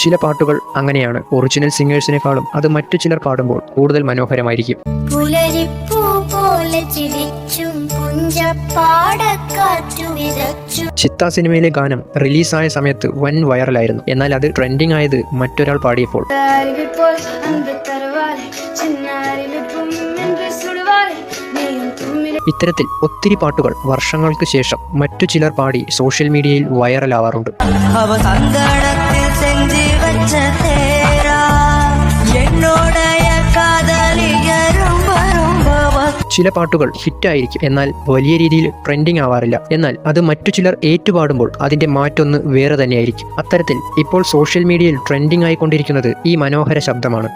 ചില പാട്ടുകൾ അങ്ങനെയാണ്, ഒറിജിനൽ സിംഗേഴ്സിനെക്കാളും അത് മറ്റു ചിലർ പാടുമ്പോൾ കൂടുതൽ മനോഹരമായിരിക്കും. ചിത്ത സിനിമയിലെ ഗാനം റിലീസായ സമയത്ത് വൻ വൈറലായിരുന്നു. എന്നാൽ അത് ട്രെൻഡിങ് ആയത് മറ്റൊരാൾ പാടിയപ്പോൾ. ഇത്തരത്തിൽ ഒത്തിരി പാട്ടുകൾ വർഷങ്ങൾക്ക് ശേഷം മറ്റു ചിലർ പാടി സോഷ്യൽ മീഡിയയിൽ വൈറലാവാറുണ്ട്. ചില പാട്ടുകൾ ഹിറ്റായിരിക്കും, എന്നാൽ വലിയ രീതിയിൽ ട്രെൻഡിങ് ആവാറില്ല. എന്നാൽ അത് മറ്റു ചിലർ ഏറ്റുപാടുമ്പോൾ അതിന്റെ മാറ്റൊന്ന് വേറെ തന്നെയായിരിക്കും. അത്തരത്തിൽ ഇപ്പോൾ സോഷ്യൽ മീഡിയയിൽ ട്രെൻഡിങ് ആയിക്കൊണ്ടിരിക്കുന്നത് ഈ മനോഹര ശബ്ദമാണ്.